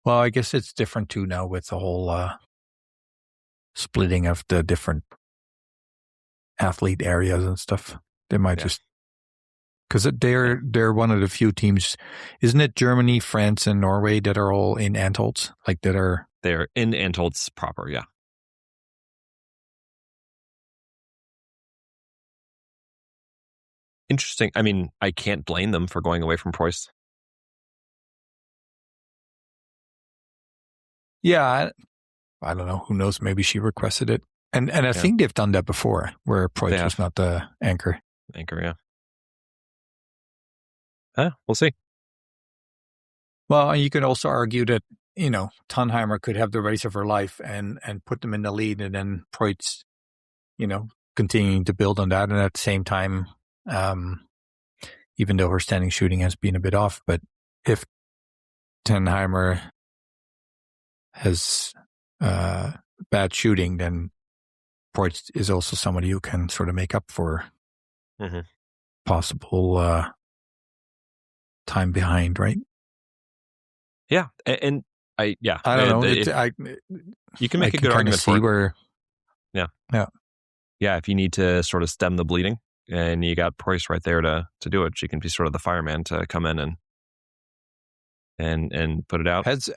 Well, I guess it's different too now with the whole splitting of the different athlete areas and stuff. They might just, because they're one of the few teams, isn't it? Germany, France, and Norway that are all in Antholz, They're in Antholz proper, yeah. Interesting. I mean, I can't blame them for going away from Preuss. Yeah, I don't know. Who knows? Maybe she requested it. And I think they've done that before, where Preuss was not the anchor. Yeah. We'll see. Well, and you could also argue that, Tannheimer could have the race of her life and put them in the lead, and then Preuss, continuing to build on that. And at the same time, even though her standing shooting has been a bit off, but if Tannheimer has bad shooting, then Preuss is also somebody who can sort of make up for possible time behind, right? Yeah, and I don't know. You can make a good argument for it. Yeah. If you need to sort of stem the bleeding, and you got Preuss right there to do it, she can be sort of the fireman to come in and put it out. Has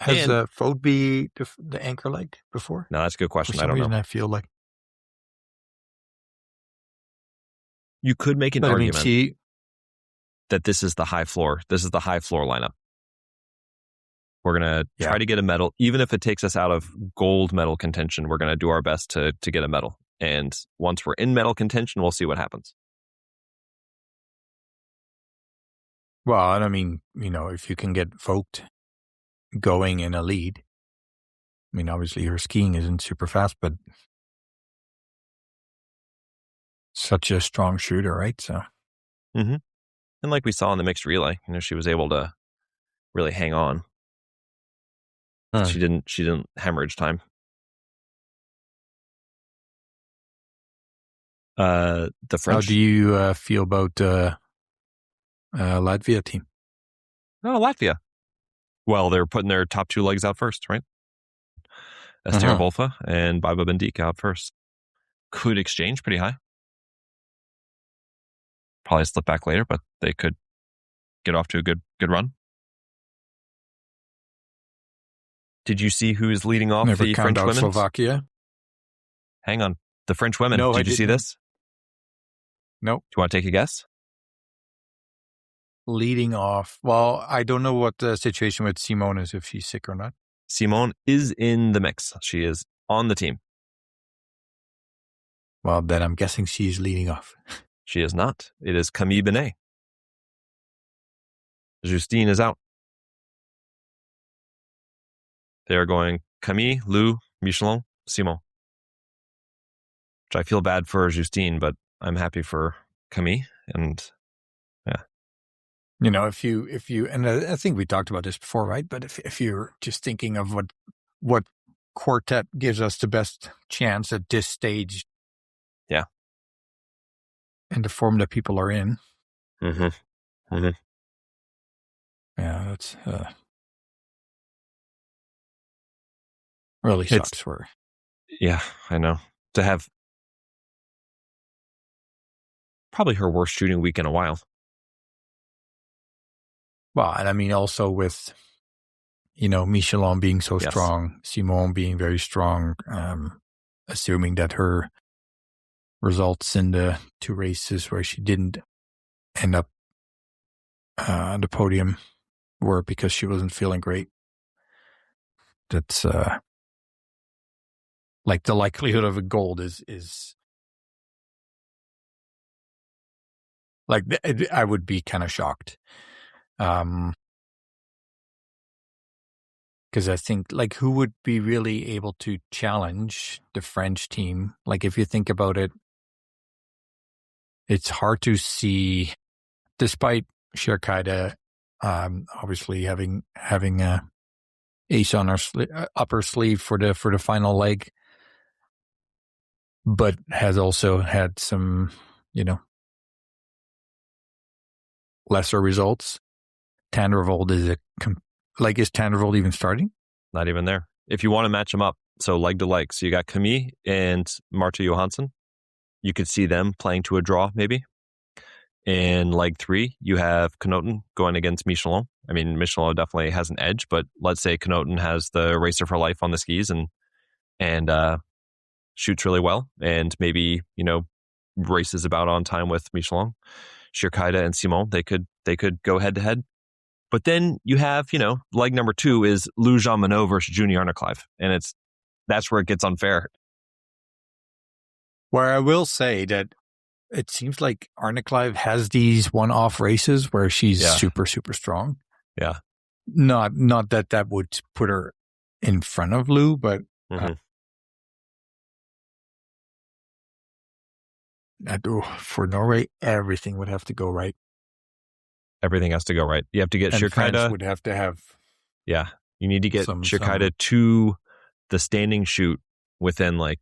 Foad be the anchor leg before? No, that's a good question. For some reason, I feel like you could make an argument that this is the high floor. This is the high floor lineup. We're going to try to get a medal. Even if it takes us out of gold medal contention, we're going to do our best to get a medal. And once we're in medal contention, we'll see what happens. Well, and I mean, if you can get Vogt going in a lead, I mean, obviously her skiing isn't super fast, but such a strong shooter, right? So, and like we saw in the mixed relay, she was able to really hang on. She didn't hemorrhage time. The French. How do you feel about Latvia team? Oh, Latvia. Well, they're putting their top 2 legs out first, right? Esther Bolfa and Baiba Bendik out first. Could exchange pretty high. Probably slip back later, but they could get off to a good run. Did you see who is leading off the French women? Slovakia. Hang on. The French women. No, did you see this? Nope. Do you want to take a guess? Leading off. Well, I don't know what the situation with Simone is, if she's sick or not. Simone is in the mix. She is on the team. Well, then I'm guessing she's leading off. She is not. It is Camille Benet. Justine is out. They are going Camille, Lou, Michelin, Simon. Which I feel bad for Justine, but I'm happy for Camille. And if you, and I think we talked about this before, right? But if you're just thinking of what quartet gives us the best chance at this stage, and the form that people are in, yeah, that's really sucks for. Yeah, I know. To have probably her worst shooting week in a while. Well, and I mean also with, Michelin being so strong, Simone being very strong, assuming that her results in the 2 races where she didn't end up on the podium were because she wasn't feeling great. That's like the likelihood of a gold is Like, I would be kind of shocked. Because I think, like, who would be really able to challenge the French team? Like, if you think about it, it's hard to see, despite Fourcade obviously having a ace on her upper sleeve for the final leg, but has also had some, lesser results. Tandervold is is Tandervold even starting? Not even there. If you want to match them up, so leg to leg. So you got Camille and Marta Johansson. You could see them playing to a draw, maybe. In leg 3, you have Knoten going against Michelin. I mean, Michelin definitely has an edge, but let's say Knoten has the race of her life on the skis and shoots really well, and maybe, races about on time with Michelin. Fourcade and Simon, they could go head to head. But then you have, leg number 2 is Lou Jean Monod versus Juni Arnekleiv, and that's where it gets unfair. Where I will say that it seems like Arnekleiv has these one-off races where she's super, super strong. Yeah. Not that would put her in front of Lou, but for Norway, everything would have to go right. Everything has to go right. You have to get Fourcade. Would have to have. Yeah, you need to get Fourcade to the standing shoot within like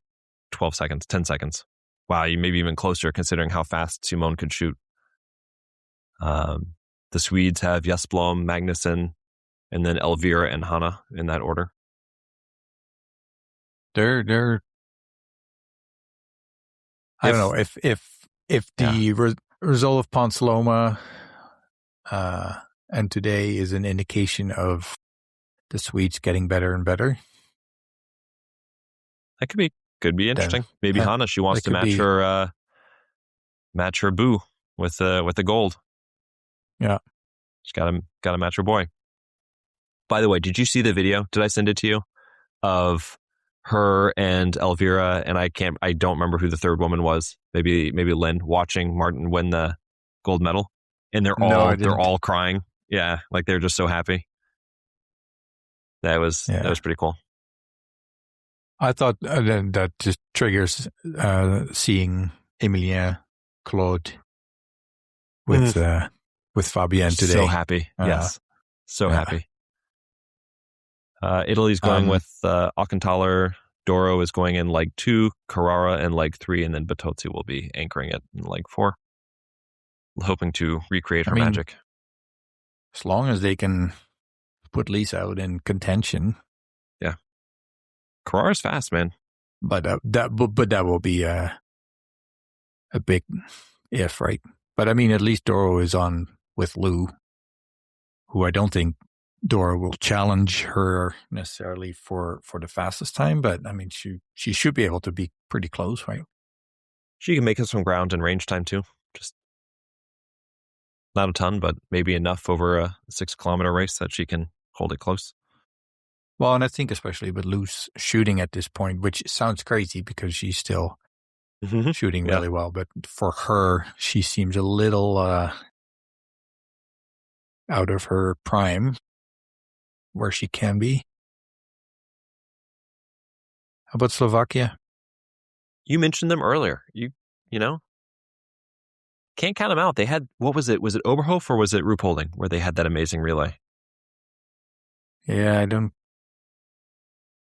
12 seconds, 10 seconds. Wow, you maybe even closer considering how fast Simone could shoot. The Swedes have Jesblom, Magnussen, and then Elvira and Hanna in that order. They're. I don't know if the result of Ponsaloma and today is an indication of the Swedes getting better and better. That could be interesting. Maybe Hanna, she wants to match her boo with the gold. Yeah, she's got to match her boy. By the way, did you see the video? Did I send it to you of her and Elvira, and I don't remember who the third woman was. Maybe Lynn, watching Martin win the gold medal, and they're all crying. Yeah, like they're just so happy. That was pretty cool. I thought that just triggers seeing Emilien Claude with Fabienne today. So happy, yes, happy. Italy's going with Auchenthaler. Doro is going in leg 2, Carrara in leg 3, and then Batozzi will be anchoring it in leg 4, hoping to recreate her magic. As long as they can put Lisa out in contention. Yeah. Carrara's fast, man. But that will be a big if, right? But I mean, at least Doro is on with Lou, who I don't think Dora will challenge her necessarily for the fastest time, but I mean, she should be able to be pretty close, right? She can make us some ground and range time too. Just not a ton, but maybe enough over a 6-kilometer race that she can hold it close. Well, and I think especially with Lou's shooting at this point, which sounds crazy because she's still shooting really well, but for her, she seems a little out of her prime, where she can be. How about Slovakia? You mentioned them earlier. You can't count them out. They had, what was it? Was it Oberhof or was it Ruhpolding where they had that amazing relay? Yeah,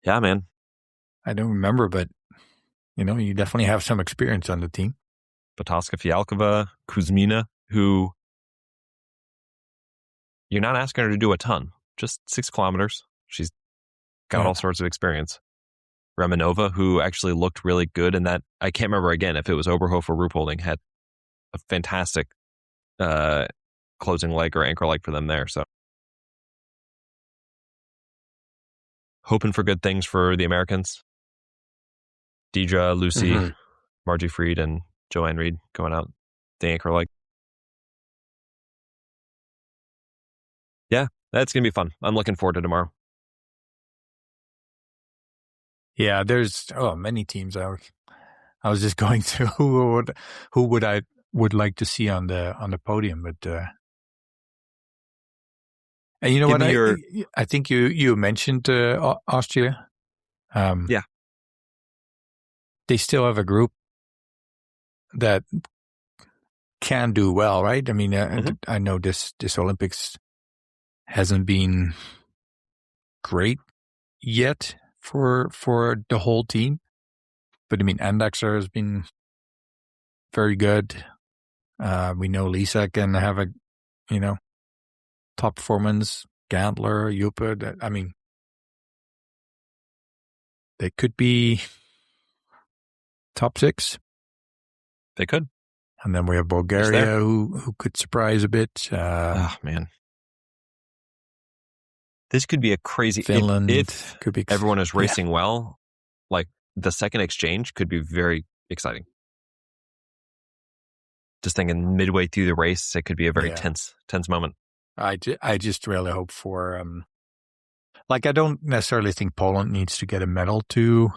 Yeah, man. I don't remember, but you definitely have some experience on the team. Bataska Fialkova, Kuzmina, who you're not asking her to do a ton. Just 6 kilometers. She's got all sorts of experience. Remenova, who actually looked really good in that. I can't remember again if it was Oberhof or Ruhpolding, had a fantastic closing leg or anchor leg for them there. So hoping for good things for the Americans. Deidre, Lucy, Margie Freed, and Joanne Reed going out the anchor leg. Yeah, that's going to be fun. I'm looking forward to tomorrow. Yeah, there's many teams. I was just going through who would I would like to see on the podium. But and you know Give what? me I think you mentioned Austria. Yeah. They still have a group that can do well, right? I mean, I know this Olympics hasn't been great yet for the whole team, but I mean, Andaxer has been very good. We know Lisa can have a top performance. Gantler, Juppe. I mean, they could be top 6. They could. And then we have Bulgaria, who could surprise a bit. Oh, man. This could be a crazy... Finland if could be... everyone is racing well, like the second exchange could be very exciting. Just thinking midway through the race, it could be a very tense moment. I just really hope for... I don't necessarily think Poland needs to get a medal to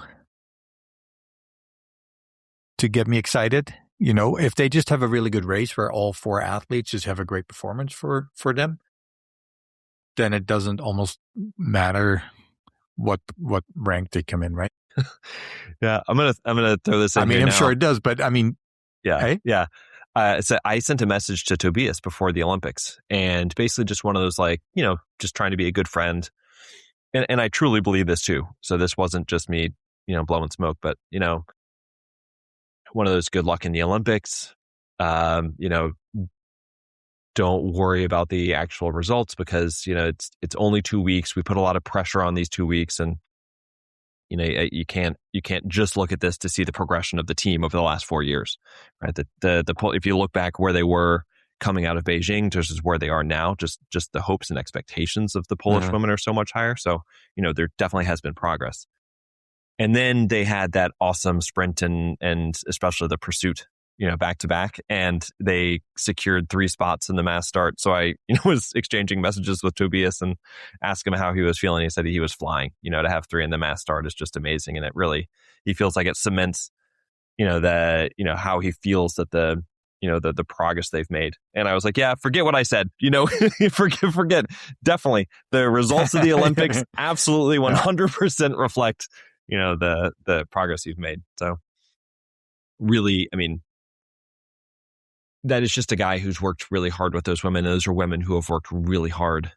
get me excited. You know, if they just have a really good race where all 4 athletes just have a great performance for them, then it doesn't almost matter what rank they come in, right? Yeah, I'm gonna throw this in. I mean, here I'm now. sure it does, but I mean, yeah. So I sent a message to Tobias before the Olympics, and basically just one of those just trying to be a good friend, and I truly believe this too. So this wasn't just me, blowing smoke, but one of those good luck in the Olympics. Don't worry about the actual results because it's only 2 weeks. We put a lot of pressure on these 2 weeks, and you can't just look at this to see the progression of the team over the last 4 years, right? If you look back where they were coming out of Beijing versus where they are now, just the hopes and expectations of the Polish women are so much higher. So there definitely has been progress. And then they had that awesome sprint and especially the pursuit, back to back, and they secured 3 spots in the mass start. So I, was exchanging messages with Tobias and asked him how he was feeling. He said he was flying. To have 3 in the mass start is just amazing, and he feels like it cements, how he feels that the progress they've made. And I was like, yeah, forget what I said. Forget. Definitely, the results of the Olympics absolutely 100% reflect the progress you've made. So really, I mean, that is just a guy who's worked really hard with those women. Those are women who have worked really hard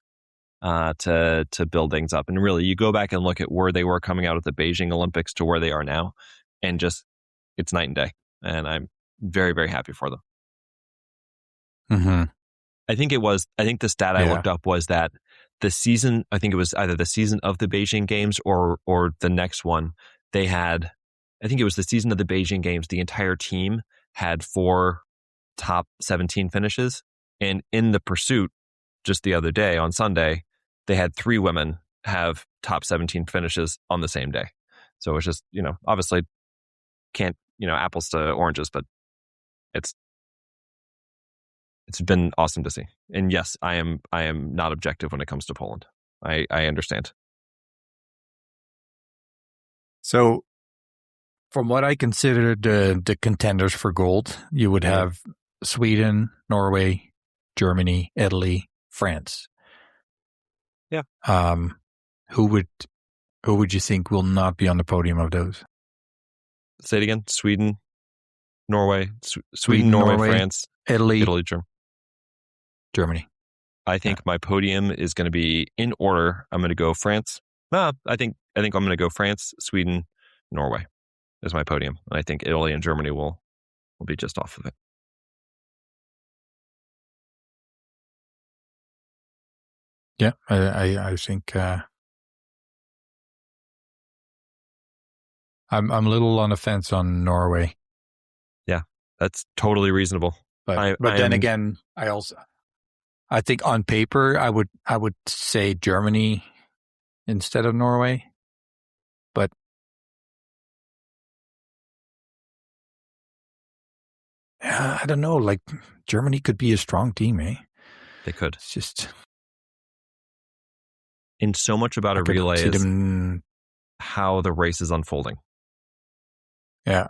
to build things up. And really, you go back and look at where they were coming out of the Beijing Olympics to where they are now, and just it's night and day. And I'm very, very happy for them. Mm-hmm. I think the stat I looked up was that the season, I think it was either the season of the Beijing Games or the next one, they had, I think it was the season of the Beijing Games, the entire team had 4 top 17 finishes. And in the pursuit, just the other day on Sunday, they had 3 women have top 17 finishes on the same day. So it's just, obviously can't, apples to oranges, but it's been awesome to see. And yes, I am not objective when it comes to Poland. I understand. So from what I consider the contenders for gold, you would have Sweden, Norway, Germany, Italy, France. Yeah. Who would you think will not be on the podium of those? Say it again. Sweden, Norway, Norway, France, Italy, Germany. I think my podium is going to be in order. I'm going to go France. I think I'm going to go France, Sweden, Norway as my podium. And I think Italy and Germany will be just off of it. Yeah, I think I'm a little on the fence on Norway. Yeah, that's totally reasonable. But then again, I think on paper I would say Germany instead of Norway. But I don't know. Like Germany could be a strong team, eh? They could. It's just. And so much about a relay is how the race is unfolding. Yeah.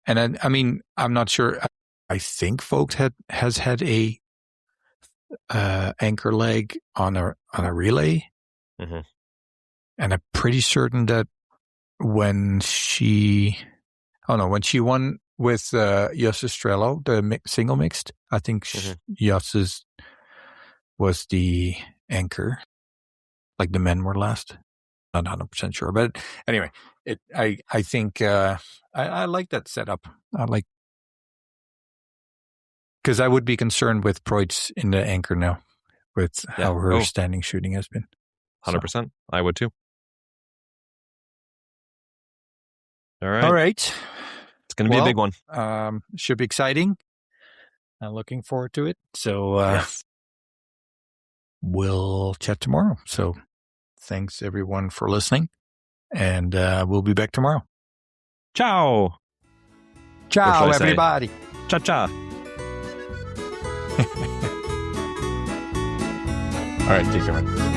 And then, I mean, I'm not sure. I think folks has had a anchor leg on a relay, Mm-hmm. and I'm pretty certain that when she won with Josse Strello, the single mixed, I think Josse's was the anchor. Like the men were last. Not 100% sure, but anyway, I think I like that setup. I like, because I would be concerned with Preutz in the anchor now, with how her standing shooting has been. 100%. I would too. All right. It's going to be a big one. Should be exciting. I'm looking forward to it. So Yes. We'll chat tomorrow. So thanks everyone for listening, and we'll be back tomorrow. Ciao. Ciao, everybody. Cha-cha. All right, take care.